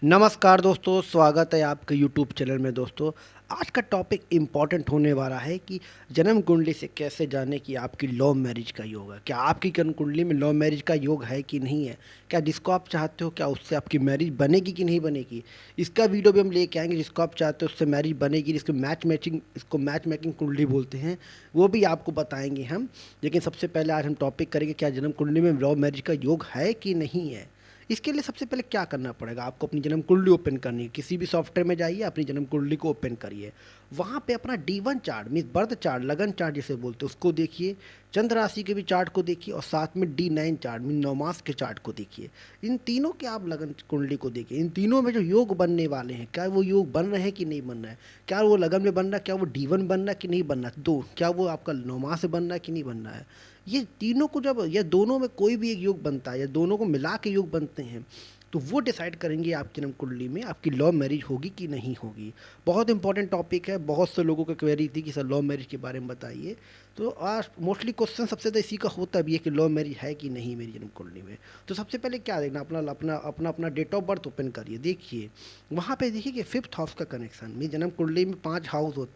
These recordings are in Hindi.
नमस्कार दोस्तों, स्वागत है आपके यूट्यूब चैनल में। दोस्तों, आज का टॉपिक इम्पॉर्टेंट होने वाला है कि जन्म कुंडली से कैसे जाने कि आपकी लव मैरिज का योग है। क्या आपकी जन्म कुंडली में लव मैरिज का योग है कि नहीं है? क्या जिसको आप चाहते हो क्या उससे आपकी मैरिज बनेगी कि नहीं बनेगी? इसका वीडियो भी हम लेके आएंगे। जिसको आप चाहते हो उससे मैरिज बनेगी, इसको मैच मेकिंग कुंडली बोलते हैं, वो भी आपको बताएंगे हम। लेकिन सबसे पहले आज हम टॉपिक करेंगे क्या जन्म कुंडली में लव मैरिज का योग है कि नहीं है। इसके लिए सबसे पहले क्या करना पड़ेगा, आपको अपनी जन्म कुंडली ओपन करनी है। किसी भी सॉफ्टवेयर में जाइए, अपनी जन्म कुंडली को ओपन करिए। वहाँ पे अपना D1 chart means birth chart, लगन चार्ट जिसे बोलते हैं, उसको देखिए। चंद्र राशि के भी चार्ट को देखिए और साथ में D9 चार्ट मीन नवमास के चार्ट को देखिए। इन तीनों के आप लगन कुंडली को देखिए। इन तीनों में जो योग बनने वाले हैं, क्या वो योग बन रहे हैं कि नहीं बन रहा है? क्या वो लगन में बन रहा है? क्या वो D1 बन रहा है कि नहीं बन रहा है? दो, क्या वो आपका नवमास से बन रहा है कि नहीं बन रहा है? ये तीनों को जब या दोनों में कोई भी एक योग बनता है या दोनों को मिला के योग बनते हैं, तो वो डिसाइड करेंगे आपकी जन्म कुंडली में आपकी लव मैरिज होगी कि नहीं होगी। बहुत इंपॉर्टेंट टॉपिक है। बहुत से लोगों की क्वेरी थी कि सर लव मैरिज के बारे में बताइए। तो आज मोस्टली क्वेश्चन सबसे तो इसी का होता भी है कि लव मैरिज है कि नहीं मेरी जन्म कुंडली में। तो सबसे पहले क्या देखना, अपना अपना अपना अपना डेट ऑफ बर्थ ओपन करिए। देखिए वहाँ पे देखिए कि 5th हाउस का कनेक्शन। मेरी जन्म कुंडली में 5 हाउस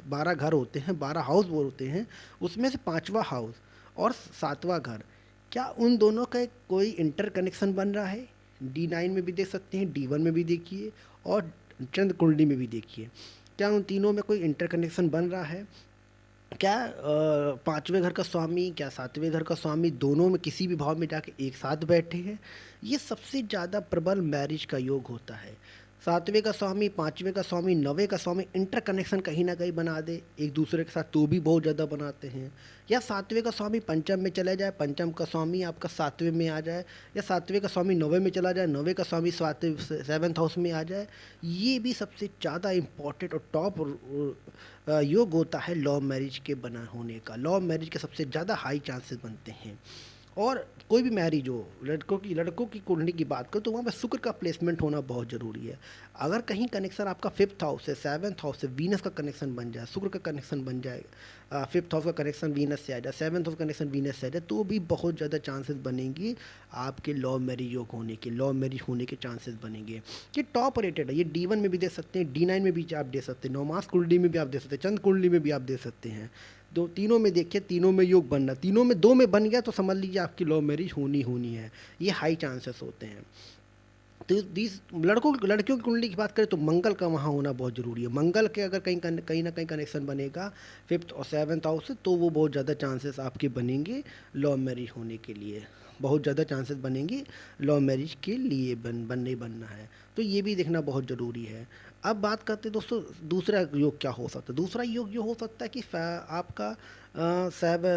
12 घर होते हैं, 12 हाउस वो होते हैं। उसमें से 5वां हाउस और 7वां घर, क्या उन दोनों का कोई इंटर कनेक्शन बन रहा है? D9 में भी देख सकते हैं, D1 में भी देखिए और चंद्र कुंडली में भी देखिए। क्या उन तीनों में कोई इंटर कनेक्शन बन रहा है? क्या 5वें घर का स्वामी, क्या 7वें घर का स्वामी दोनों में किसी भी भाव में जाके एक साथ बैठे हैं? ये सबसे ज़्यादा प्रबल मैरिज का योग होता है। 7वें का स्वामी, 5वें का स्वामी, 9वें का स्वामी इंटर कनेक्शन कहीं ना कहीं बना दे एक दूसरे के साथ, तो भी बहुत ज़्यादा बनाते हैं। या 7वें का स्वामी पंचम में चला जाए, पंचम का स्वामी आपका 7वें में आ जाए, या 7वें का स्वामी 9वें में चला जाए, 9वें का स्वामी 7th हाउस में आ जाए। ये भी सबसे ज़्यादा इम्पॉर्टेंट और टॉप योग होता है लव मैरिज के बना होने का। लव मैरिज के सबसे ज़्यादा हाई चांसेस बनते हैं। और कोई भी मैरिज हो, लड़कों की कुंडली की बात करो तो वहाँ पर शुक्र का प्लेसमेंट होना बहुत ज़रूरी है। अगर कहीं कनेक्शन आपका 5th हाउस से 7th हाउस से वीनस का कनेक्शन बन जाए, शुक्र का कनेक्शन बन जाए, 5th हाउस का कनेक्शन वीनस से आ जाए, 7th हाउस का कनेक्शन वीनस से आ जाए, तो भी बहुत ज़्यादा चांसेस बनेंगे आपके लव मैरिज योग होने के, लव मैरिज होने के चांसेस बनेंगे। ये टॉप रेटेड है। ये D1 में भी दे सकते हैं, D9 में भी आप दे सकते हैं, नवमास कुंडली में भी आप दे सकते हैं, चंद्र कुंडली में भी आप दे सकते हैं। दो तीनों में देखिए, तीनों में योग बनना, तीनों में 2 में बन गया तो समझ लीजिए आपकी लव मैरिज होनी है। ये हाई चांसेस होते हैं। तो लड़कियों की कुंडली की बात करें तो मंगल का वहाँ होना बहुत ज़रूरी है। मंगल के अगर कहीं ना कहीं कनेक्शन बनेगा 5th और 7th हाउस से, तो वो बहुत ज़्यादा चांसेस आपके बनेंगे लव मैरिज होने के लिए। बहुत ज़्यादा चांसेस बनेंगे लव मैरिज के लिए बनना है। तो ये भी देखना बहुत ज़रूरी है। अब बात करते हैं दोस्तों, दूसरा योग क्या हो सकता है। दूसरा योग ये हो सकता है कि आपका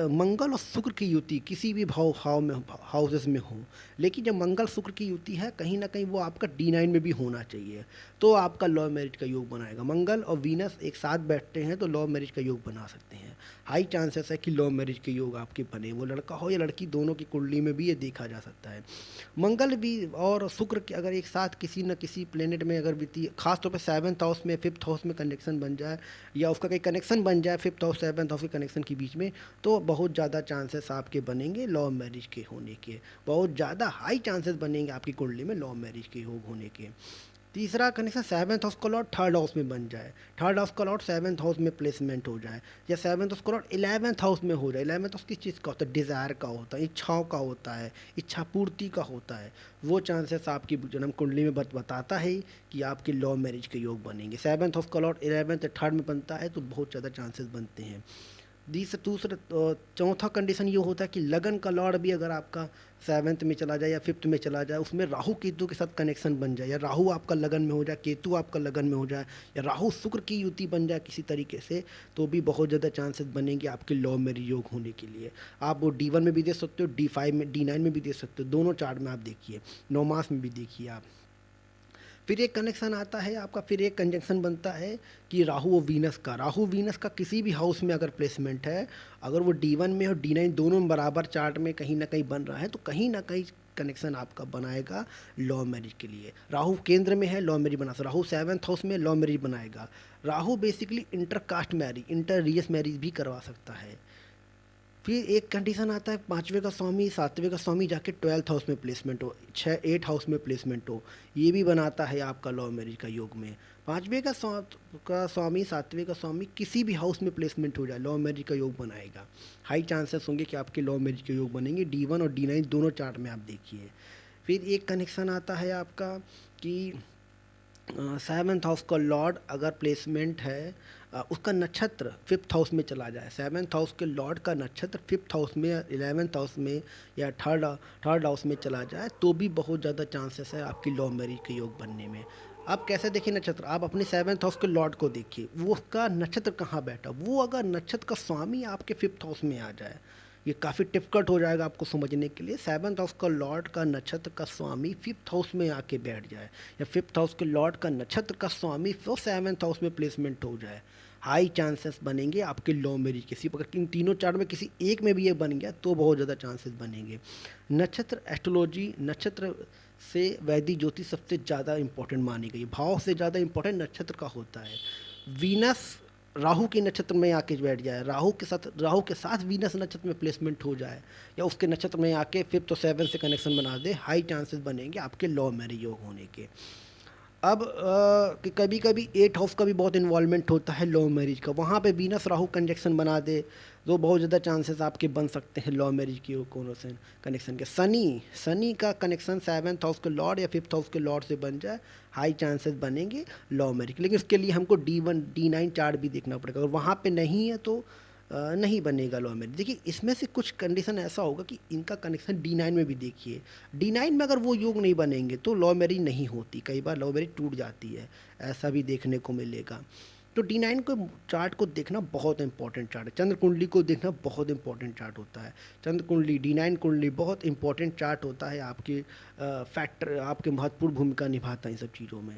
मंगल और शुक्र की युति किसी भी हाउसेस में हो। लेकिन जब मंगल शुक्र की युति है, कहीं ना कहीं वो आपका D9 में भी होना चाहिए, तो आपका लव मैरिज का योग बनाएगा। मंगल और वीनस एक साथ बैठते हैं तो लव मैरिज का योग बना सकते हैं। हाई चांसेस है कि लव मैरिज के योग आपके बने, वो लड़का हो या लड़की, दोनों की कुंडली में भी ये देखा जा सकता है। मंगल भी और शुक्र के अगर एक साथ किसी न किसी प्लेनेट में अगर वित्तीय, खासतौर पे 7th हाउस में 5th हाउस में कनेक्शन बन जाए, या उसका कहीं कनेक्शन बन जाए 5th हाउस 7th हाउस के कनेक्शन के बीच में, तो बहुत ज़्यादा चांसेस आपके बनेंगे लव मैरिज के होने के। बहुत ज़्यादा हाई चांसेस बनेंगे आपकी कुंडली में लव मैरिज के योग होने के। तीसरा कनेक्शन 7th हाउस का लॉर्ड 3rd हाउस में बन जाए, 3rd हाउस का लॉर्ड 7th हाउस में प्लेसमेंट हो जाए, या 7th हाउस का लॉर्ड 11th हाउस में हो जाए। 11th हाउस किस चीज़ का होता है? डिज़ायर का होता है, इच्छाओं का होता है, इच्छा पूर्ति का होता है। वो चांसेस आपकी जन्म कुंडली में बताता है कि आपके लव मैरिज के योग बनेंगे। 7th हाउस का लॉर्ड 11th या 3rd में बनता है तो बहुत ज़्यादा चांसेस बनते हैं। दूसरा चौथा कंडीशन ये होता है कि लगन का लॉर्ड भी अगर आपका 7th में चला जाए या 5th में चला जाए, उसमें राहु केतु के साथ कनेक्शन बन जाए, या राहु आपका लगन में हो जाए, केतु आपका लगन में हो जाए, या राहु शुक्र की युति बन जाए किसी तरीके से, तो भी बहुत ज़्यादा चांसेस बनेंगे आपके लव मैरिज योग होने के लिए। आप वो D1 में भी दे सकते हो, D5 में, D9 में भी दे सकते हो। दोनों चार्ट में आप देखिए, 9 मास में भी देखिए आप। फिर एक कनेक्शन आता है आपका, फिर एक कंजंक्शन बनता है कि राहु और वीनस का किसी भी हाउस में अगर प्लेसमेंट है, अगर वो D1 में और D9 दोनों में बराबर चार्ट में कहीं ना कहीं बन रहा है, तो कहीं ना कहीं कनेक्शन आपका बनाएगा लव मैरिज के लिए। राहु केंद्र में है, लव मैरिज बना सकता। राहु 7th हाउस में लव मैरिज बनाएगा। Rahu basically inter caste marriage, inter religious marriage भी करवा सकता है। फिर एक कंडीशन आता है 5वें का स्वामी 7वें का स्वामी जाके 12th हाउस में प्लेसमेंट हो, 8 हाउस में प्लेसमेंट हो, ये भी बनाता है आपका लव मैरिज का योग में। 5वें का स्वामी 7वें का स्वामी किसी भी हाउस में प्लेसमेंट हो जाए, लव मैरिज का योग बनाएगा। हाई चांसेस होंगे कि आपके लव मैरिज के योग बनेंगे। D1 और D9 दोनों चार्ट में आप देखिए। फिर एक कनेक्शन आता है आपका कि 7th हाउस का लॉर्ड अगर प्लेसमेंट है, उसका नक्षत्र 5th हाउस में चला जाए, 7th हाउस के लॉर्ड का नक्षत्र 5th हाउस में, 11th हाउस में या थर्ड हाउस में चला जाए, तो भी बहुत ज़्यादा चांसेस है आपकी लव मैरिज के योग बनने में। आप कैसे देखिए नक्षत्र, आप अपने 7th हाउस के लॉर्ड को देखिए, वो उसका नक्षत्र कहाँ बैठा, वो अगर नक्षत्र का स्वामी आपके 5th हाउस में आ जाए, ये काफ़ी डिफिकल्ट हो जाएगा आपको समझने के लिए। 7th हाउस का लॉर्ड का नक्षत्र का स्वामी 5th हाउस में आके बैठ जाए, या 5th हाउस के लॉर्ड का नक्षत्र का स्वामी फिर 7th हाउस में प्लेसमेंट हो जाए, हाई चांसेस बनेंगे आपके लव मैरिज के। सिर्फ अगर इन तीनों चार्ट में किसी एक में भी ये बन गया तो बहुत ज़्यादा चांसेस बनेंगे। नक्षत्र एस्ट्रोलॉजी, नक्षत्र से वैदिक ज्योतिष सबसे ज़्यादा इंपॉर्टेंट मानी गई, भाव से ज़्यादा इंपॉर्टेंट नक्षत्र का होता है। वीनस राहु के नक्षत्र में आके बैठ जाए, राहु के साथ वीनस नक्षत्र में प्लेसमेंट हो जाए, या उसके नक्षत्र में आके 5th और 7th से कनेक्शन बना दे, हाई चांसेस बनेंगे आपके लव मैरिज योग होने के। अब कि कभी कभी 8 हाउस का भी बहुत इन्वॉल्वमेंट होता है लव मैरिज का, वहाँ पे वीनस राहु कंजक्शन बना दे तो बहुत ज़्यादा चांसेस आपके बन सकते हैं लव मैरिज के कोनो से कनेक्शन के। शनि का कनेक्शन 7th हाउस के लॉर्ड या 5th हाउस के लॉर्ड से बन जाए, हाई चांसेस बनेंगे लव मैरिज। लेकिन उसके लिए हमको D1 D9 चार्ट भी देखना पड़ेगा, अगर वहाँ पे नहीं है तो नहीं बनेगा लव मैरिज। देखिए इसमें से कुछ कंडीशन ऐसा होगा कि इनका कनेक्शन D9 में भी देखिए, D9 में अगर वो योग नहीं बनेंगे तो लव मैरिज नहीं होती, कई बार लव मैरिज टूट जाती है, ऐसा भी देखने को मिलेगा। तो D9 को चार्ट को देखना बहुत इंपॉर्टेंट चार्ट है, चंद्र कुंडली को देखना बहुत इंपॉर्टेंट चार्ट होता है। चंद्र कुंडली D9 कुंडली बहुत इंपॉर्टेंट चार्ट होता है, आपके फैक्टर आपके महत्वपूर्ण भूमिका निभाता है इन सब चीज़ों में।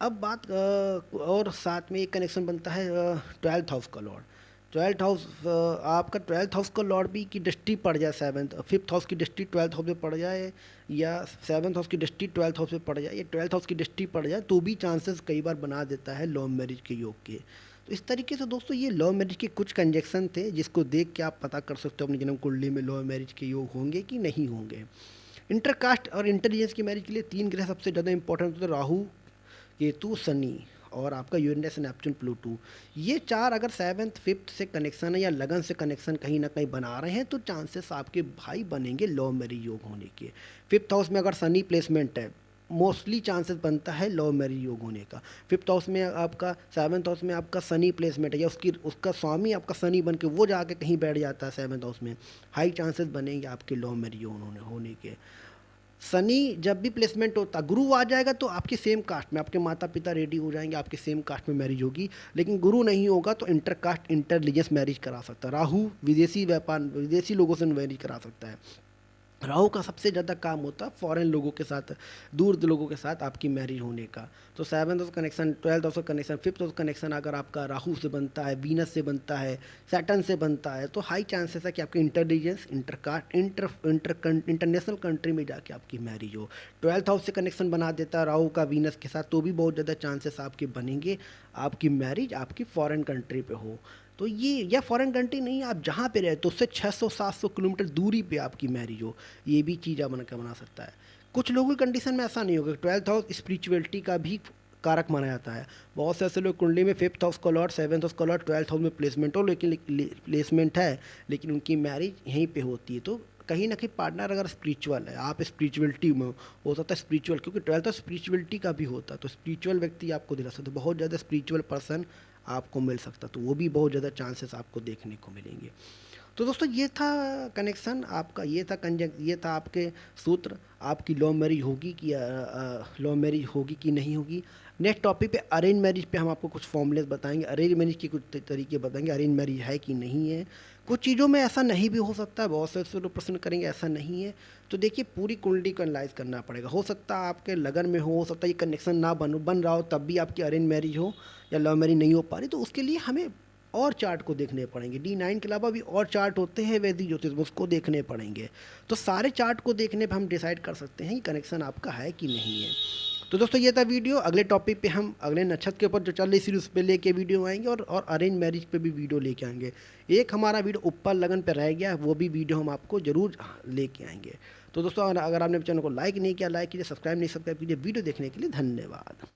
अब बात और साथ में एक कनेक्शन बनता है 12th हाउस का लॉर्ड। 12th हाउस आपका 12th हाउस का लॉर्ड भी की दृष्टि पड़ जाए 5th हाउस की दृष्टि 12th हाउस में पड़ जाए, या 7th हाउस की दृष्टि 12th हाउस में पड़ जाए, या 12th हाउस की दृष्टि पड़ जाए, तो भी चांसेस कई बार बना देता है लव मैरिज के योग के। तो इस तरीके से दोस्तों ये लव मैरिज के कुछ कंजक्शन थे जिसको देख के आप पता कर सकते हो अपनी जन्म कुंडली में लव मैरिज के योग होंगे कि नहीं होंगे। इंटरकास्ट और इंटेलिजेंस की मैरिज के लिए 3 ग्रह सबसे ज़्यादा इंपॉर्टेंट होते हैं, राहु केतु शनि और आपका यूरेनस नेपच्यून प्लूटो। ये 4 अगर 7th 5th से कनेक्शन है या लगन से कनेक्शन कहीं ना कहीं बना रहे हैं तो चांसेस आपके भाई बनेंगे लव मैरिज योग होने के। 5th हाउस में अगर शनि प्लेसमेंट है, मोस्टली चांसेस बनता है लव मैरिज योग होने का। 5th हाउस में आपका 7th हाउस में आपका शनि प्लेसमेंट है, या उसका स्वामी आपका शनि बन के वो जाके कहीं बैठ जाता है 7th हाउस में, हाई चांसेस बनेंगे आपके लव मैरिज होने के। शनि जब भी प्लेसमेंट होता, गुरु आ जाएगा तो आपके सेम कास्ट में आपके माता पिता रेडी हो जाएंगे, आपके सेम कास्ट में मैरिज होगी। लेकिन गुरु नहीं होगा तो inter caste inter religious marriage करा सकता है। राहु विदेशी व्यापार विदेशी लोगों से मैरिज करा सकता है। राहु का सबसे ज़्यादा काम होता है फॉरेन लोगों के साथ, दूर लोगों के साथ आपकी मैरिज होने का। तो 7th house connection, 12th house connection, 5th house connection अगर आपका राहु से बनता है, वीनस से बनता है, सैटर्न से बनता है, तो हाई चांसेस है कि आपके इंटेलिजेंस इंटरकास्ट इंटरनेशनल कंट्री में जाके आपकी मैरिज हो। 12th हाउस से कनेक्शन बना देता है राहु का वीनस के साथ, तो भी बहुत ज़्यादा चांसेस आपके बनेंगे आपकी मैरिज आपकी फॉरेन कंट्री पे हो। तो ये या फॉरेन कंट्री नहीं, आप जहाँ पे रहते हो उससे 600-700 किलोमीटर दूरी पे आपकी मैरिज हो, ये भी चीज़ बना सकता है। कुछ लोगों की कंडीशन में ऐसा नहीं होगा। 12th हाउस स्पिरिचुअलिटी का भी कारक माना जाता है। बहुत से ऐसे लोग कुंडली में 5th हाउस का लॉर्ड, 7th हाउस का लॉर्ड, 12th हाउस में प्लेसमेंट हो, लेकिन प्लेसमेंट है लेकिन उनकी मैरिज यहीं पे होती है। तो कहीं ना कहीं पार्टनर अगर स्पिरिचुअल है, आप स्पिरिचुअलिटी में हो सकता है स्पिरिचुअल, क्योंकि 12th हाउस स्पिरिचुअलिटी का भी होता है, तो स्पिरिचुअल व्यक्ति आपको दिला सकते, बहुत ज़्यादा स्पिरिचुअल पर्सन आपको मिल सकता, तो वो भी बहुत ज़्यादा चांसेस आपको देखने को मिलेंगे। तो दोस्तों ये था कनेक्शन आपका, ये था आपके सूत्र, आपकी लव मैरिज होगी कि नहीं होगी। नेक्स्ट टॉपिक पे अरेंज मैरिज पे हम आपको कुछ फॉर्मूलेस बताएंगे, अरेंज मैरिज के कुछ तरीके बताएंगे, अरेंज मैरिज है कि नहीं है। कुछ चीज़ों में ऐसा नहीं भी हो सकता है, बहुत से लोग प्रश्न करेंगे ऐसा नहीं है। तो देखिए पूरी कुंडली को एनालाइज करना पड़ेगा, हो सकता है आपके लगन में हो सकता है ये कनेक्शन ना बन रहा हो तब भी आपकी अरेंज मैरिज हो या लव मैरिज नहीं हो पा रही, तो उसके लिए हमें और चार्ट को देखने पड़ेंगे। D9 के अलावा भी और चार्ट होते हैं वैदिक ज्योतिष में, उसको देखने पड़ेंगे। तो सारे चार्ट को देखने पर हम डिसाइड कर सकते हैं कि कनेक्शन आपका है कि नहीं है। तो दोस्तों ये था वीडियो। अगले टॉपिक पे हम अगले नक्षत्र के ऊपर जो चल रही सीरीज उस पर लेके वीडियो आएंगे और अरेंज मैरिज पे भी वीडियो लेके आएंगे। एक हमारा वीडियो ऊपर लगन पे रह गया, वो भी वीडियो हम आपको ज़रूर लेके आएंगे। तो दोस्तों अगर आपने चैनल को लाइक नहीं किया, लाइक कीजिए, सब्सक्राइब कीजिए। वीडियो देखने के लिए धन्यवाद।